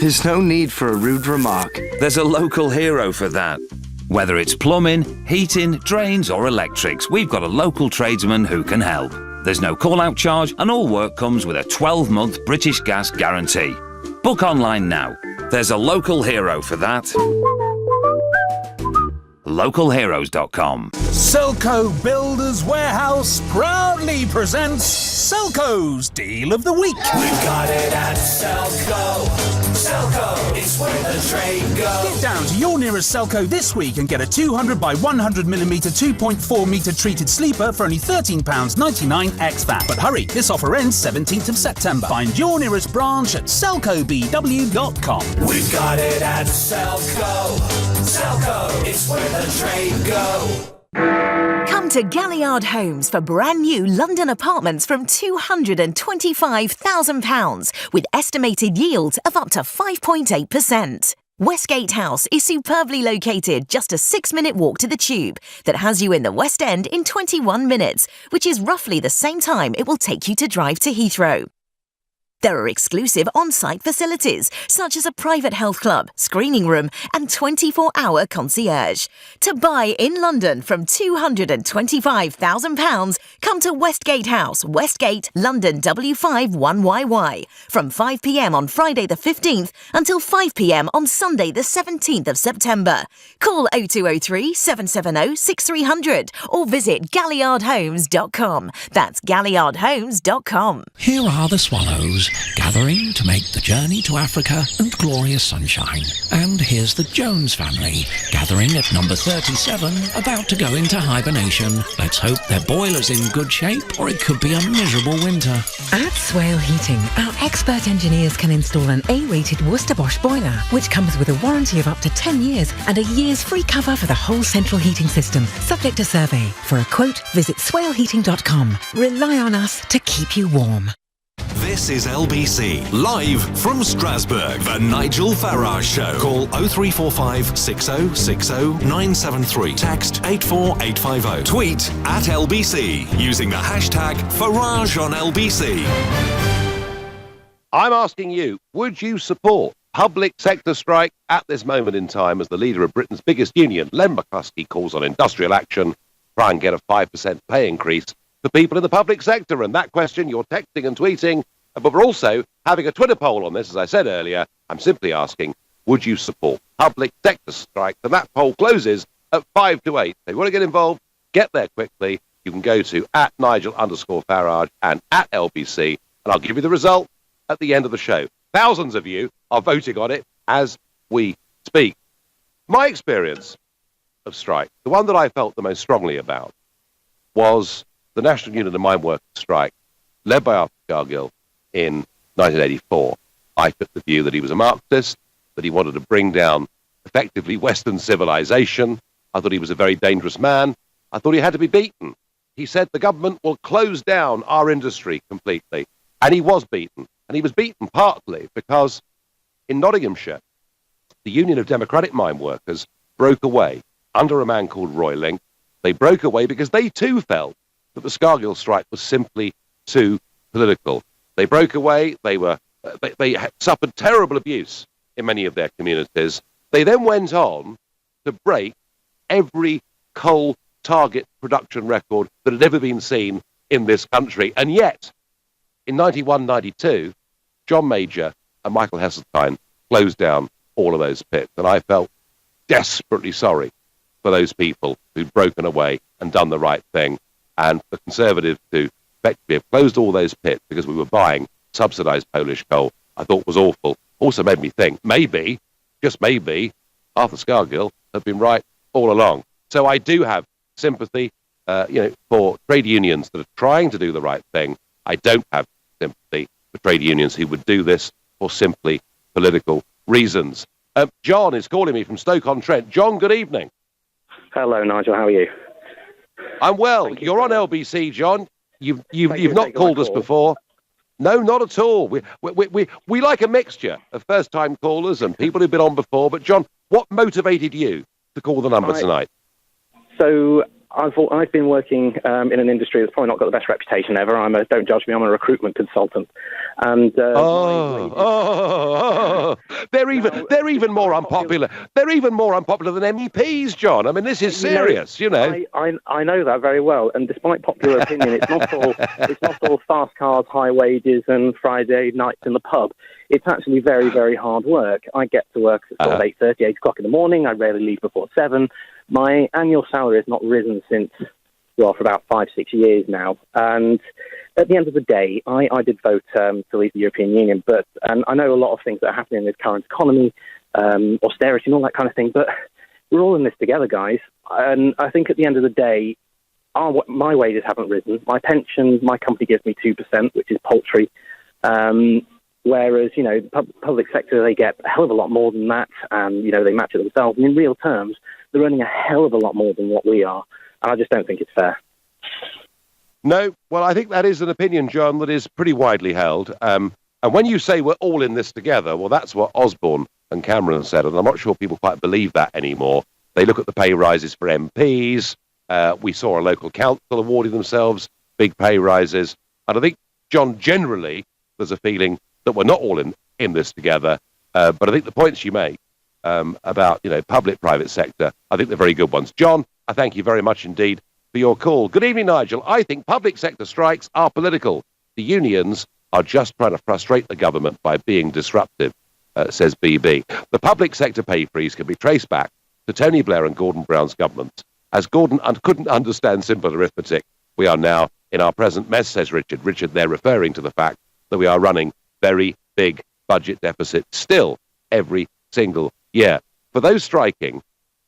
there's no need for a rude remark. There's a local hero for that. Whether it's plumbing, heating, drains or electrics, we've got a local tradesman who can help. There's no call-out charge and all work comes with a 12-month British Gas guarantee. Book online now. There's a local hero for that. Localheroes.com. Selco Builders Warehouse proudly presents Selco's Deal of the Week. We've got it at Selco. Selco, it's where the trade goes. Get down to your nearest Selco this week and get a 200 by 100mm 2.4 metre treated sleeper for only £13.99 ex VAT. But hurry, this offer ends 17th of September. Find your nearest branch at selcobw.com. We've got it at Selco. Selco, it's where the trade goes. Come to Galliard Homes for brand new London apartments from £225,000 with estimated yields of up to 5.8%. Westgate House is superbly located, just a 6-minute walk to the Tube that has you in the West End in 21 minutes, which is roughly the same time it will take you to drive to Heathrow. There are exclusive on-site facilities, such as a private health club, screening room and 24-hour concierge. To buy in London from £225,000, come to Westgate House, Westgate, London W5 1YY, from 5 p.m. on Friday the 15th until 5 p.m. on Sunday the 17th of September. Call 0203 770 6300 or visit galliardhomes.com. That's galliardhomes.com. Here are the swallows, gathering to make the journey to Africa and glorious sunshine. And here's the Jones family, gathering at number 37, about to go into hibernation. Let's hope their boiler's in good shape, or it could be a miserable winter. At Swale Heating, our expert engineers can install an A-rated Worcester Bosch boiler, which comes with a warranty of up to 10 years and a year's free cover for the whole central heating system, subject to survey. For a quote, visit swaleheating.com. Rely on us to keep you warm. This is LBC, live from Strasbourg. The Nigel Farage Show. Call 0345 6060 973. Text 84850. Tweet at LBC using the hashtag Farage on LBC. I'm asking you, would you support public sector strike at this moment in time as the leader of Britain's biggest union, Len McCluskey, calls on industrial action to try and get a 5% pay increase for people in the public sector? And that question you're texting and tweeting, but we're also having a Twitter poll on this. As I said earlier, I'm simply asking, would you support public sector strike? And that poll closes at 5 to 8. So if you want to get involved, get there quickly. You can go to @Nigel_Farage and @LBC, and I'll give you the result at the end of the show. Thousands of you are voting on it as we speak. My experience of strike, the one that I felt the most strongly about, was the National Union of Mine Workers strike, led by Arthur Scargill in 1984. I took the view that he was a Marxist, that he wanted to bring down effectively Western civilization. I thought he was a very dangerous man. I thought he had to be beaten. He said the government will close down our industry completely. And he was beaten. And he was beaten partly because in Nottinghamshire, the Union of Democratic Mine Workers broke away under a man called Roy Link. They broke away because they too felt that the Scargill strike was simply too political. They broke away. They had suffered terrible abuse in many of their communities. They then went on to break every coal target production record that had ever been seen in this country. And yet, in 91-92, John Major and Michael Heseltine closed down all of those pits. And I felt desperately sorry for those people who'd broken away and done the right thing. And the Conservatives who effectively have closed all those pits because we were buying subsidised Polish coal, I thought was awful. Also made me think, maybe, just maybe, Arthur Scargill had been right all along. So I do have sympathy, for trade unions that are trying to do the right thing. I don't have sympathy for trade unions who would do this for simply political reasons. John is calling me from Stoke-on-Trent. John, good evening. Hello, Nigel. How are you? I'm well. You're on LBC, John. You've not called us before. No, not at all. We like a mixture of first-time callers and people who've been on before. But John, what motivated you to call the number tonight? So I've been working in an industry that's probably not got the best reputation ever. Don't judge me, I'm a recruitment consultant. And they're even more unpopular. They're even more unpopular than MEPs, John. I mean, this is serious, you know. I know that very well. And despite popular opinion, it's not all fast cars, high wages, and Friday nights in the pub. It's actually very, very hard work. I get to work at sort of 8:30, 8 o'clock in the morning. I rarely leave before 7. My annual salary has not risen since, for about 5-6 years now. And at the end of the day, I did vote to leave the European Union, and I know a lot of things that are happening in this current economy, austerity and all that kind of thing, but we're all in this together, guys. And I think at the end of the day, my wages haven't risen. My pension, my company gives me 2%, which is paltry. Whereas, public sector, they get a hell of a lot more than that, and, they match it themselves. And in real terms, they're earning a hell of a lot more than what we are. And I just don't think it's fair. No, well, I think that is an opinion, John, that is pretty widely held. And when you say we're all in this together, well, that's what Osborne and Cameron said, and I'm not sure people quite believe that anymore. They look at the pay rises for MPs. We saw a local council awarding themselves big pay rises. And I think, John, generally, there's a feeling that we're not all in this together. But I think the points you make about, public-private sector, I think they're very good ones. John, I thank you very much indeed for your call. Good evening, Nigel. I think public sector strikes are political. The unions are just trying to frustrate the government by being disruptive, says BB. The public sector pay freeze can be traced back to Tony Blair and Gordon Brown's government. As Gordon couldn't understand simple arithmetic, we are now in our present mess, says Richard. Richard, they're referring to the fact that we are running very big budget deficits still every single year. For those striking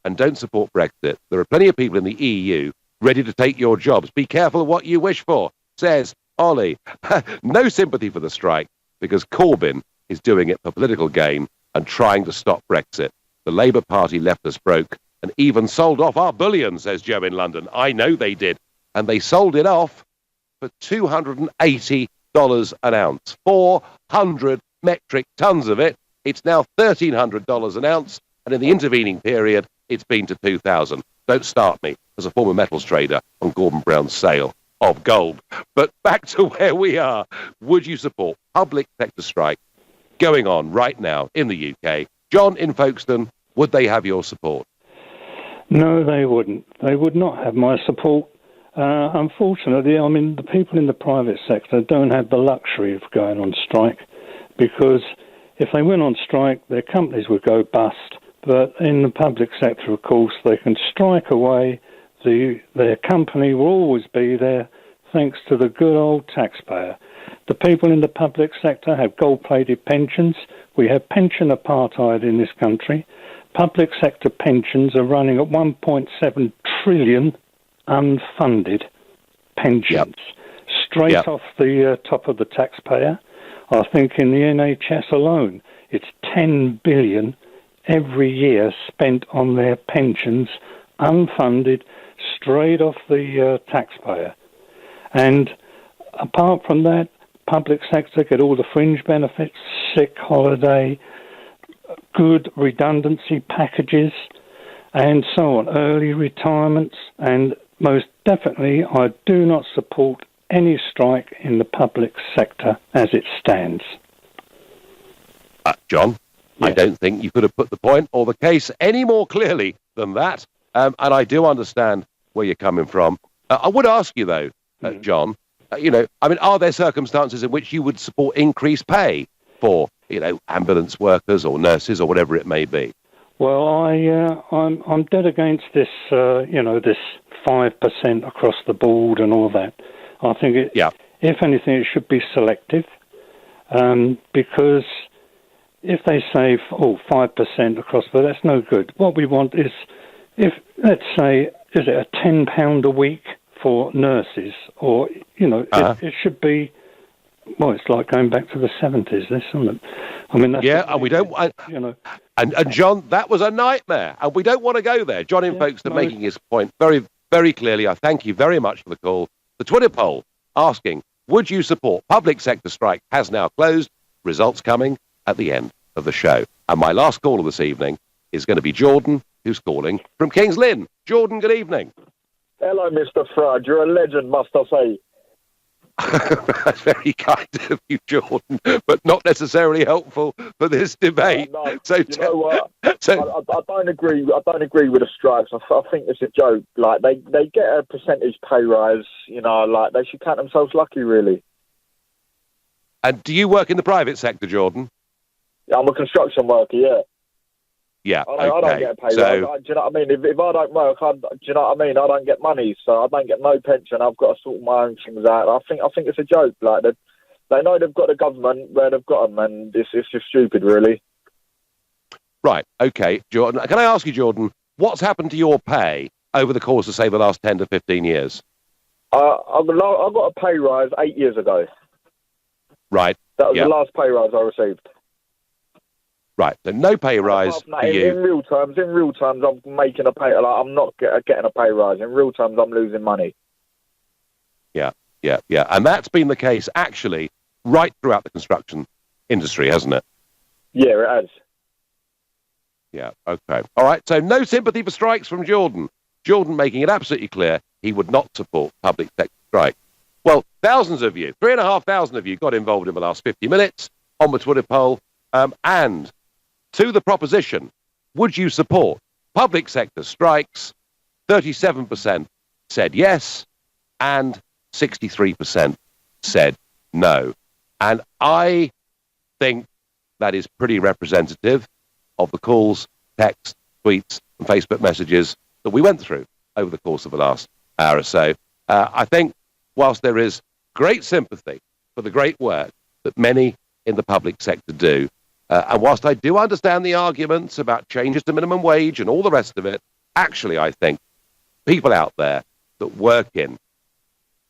and don't support Brexit, there are plenty of people in the EU ready to take your jobs. Be careful of what you wish for, says Ollie. No sympathy for the strike because Corbyn is doing it for political gain and trying to stop Brexit. The Labour Party left us broke and even sold off our bullion, says Joe in London. I know they did. And they sold it off for $280 an ounce. 400 metric tons of it. It's now $1,300 an ounce, and in the intervening period, it's been to $2,000. Don't start me as a former metals trader on Gordon Brown's sale of gold. But back to where we are. Would you support public sector strike going on right now in the UK? John in Folkestone, would they have your support? No, they wouldn't. They would not have my support. Unfortunately, I mean, the people in the private sector don't have the luxury of going on strike, because if they went on strike, their companies would go bust. But in the public sector, of course, they can strike away. Their company will always be there, thanks to the good old taxpayer. The people in the public sector have gold-plated pensions. We have pension apartheid in this country. Public sector pensions are running at 1.7 trillion unfunded pensions, straight off the top of the taxpayer. I think in the NHS alone, it's 10 billion every year spent on their pensions, unfunded, straight off the taxpayer. And apart from that, public sector get all the fringe benefits, sick holiday, good redundancy packages, and so on, early retirements. And most definitely, I do not support any strike in the public sector as it stands. John, I don't think you could have put the point or the case any more clearly than that. And I do understand where you're coming from. I would ask you, though, John, are there circumstances in which you would support increased pay for, ambulance workers or nurses or whatever it may be? Well, I'm dead against this, this 5% across the board and all that. I think, if anything, it should be selective, because if they say, 5% across, but that's no good. What we want is, if, let's say, is it a £10 a week for nurses, or, it should be, it's like going back to the 70s, this, isn't it? I mean, that's and we don't, and John, that was a nightmare, and we don't want to go there. John in Folkestone making his point very, very clearly. I thank you very much for the call. The Twitter poll asking, would you support public sector strike has now closed. Results coming at the end of the show. And my last caller this evening is going to be Jordan, who's calling from Kings Lynn. Jordan, good evening. Hello, Mr. Farage. You're a legend, must I say. That's very kind of you, Jordan, but not necessarily helpful for this debate. No, so you know what? I don't agree. I don't agree with the strikes. I think it's a joke. Like they get a percentage pay rise. Like they should count themselves lucky, really. And do you work in the private sector, Jordan? Yeah, I'm a construction worker. Yeah. Yeah. I don't get a pay rise. Do you know what I mean? If I don't work, do you know what I mean? I don't get money, so I don't get no pension. I've got to sort my own things out. I think it's a joke. Like they know they've got the government where they've got them, and it's just stupid, really. Right. Okay, Jordan. Can I ask you, Jordan, what's happened to your pay over the course of, say, the last 10 to 15 years? I got a pay rise 8 years ago. Right. That was the last pay rise I received. Right, so no pay rise for you. In real terms, I'm making a pay. Like, I'm not getting a pay rise. In real terms, I'm losing money. Yeah, and that's been the case actually right throughout the construction industry, hasn't it? Yeah, it has. Yeah. Okay. All right. So no sympathy for strikes from Jordan. Jordan making it absolutely clear he would not support public sector strike. Well, thousands of you, 3,500 of you, got involved in the last 50 minutes on the Twitter poll, and to the proposition, would you support public sector strikes? 37% said yes, and 63% said no. And I think that is pretty representative of the calls, texts, tweets, and Facebook messages that we went through over the course of the last hour or so. I think whilst there is great sympathy for the great work that many in the public sector do, and whilst I do understand the arguments about changes to minimum wage and all the rest of it, actually I think people out there that work in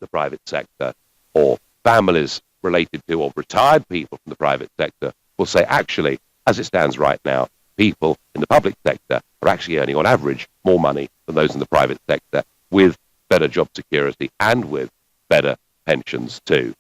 the private sector, or families related to or retired people from the private sector, will say actually, as it stands right now, people in the public sector are actually earning on average more money than those in the private sector, with better job security and with better pensions too.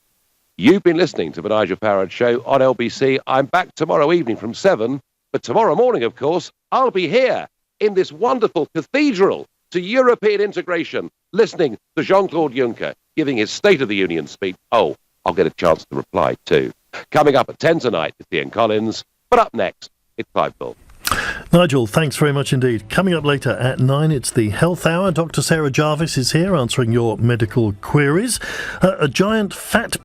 You've been listening to the Nigel Farage Show on LBC. I'm back tomorrow evening from 7, but tomorrow morning, of course, I'll be here in this wonderful cathedral to European integration, listening to Jean-Claude Juncker giving his State of the Union speech. Oh, I'll get a chance to reply too. Coming up at 10 tonight is Ian Collins, but up next, it's Clive Bull. Nigel, thanks very much indeed. Coming up later at 9, it's the Health Hour. Dr. Sarah Jarvis is here answering your medical queries. A giant fat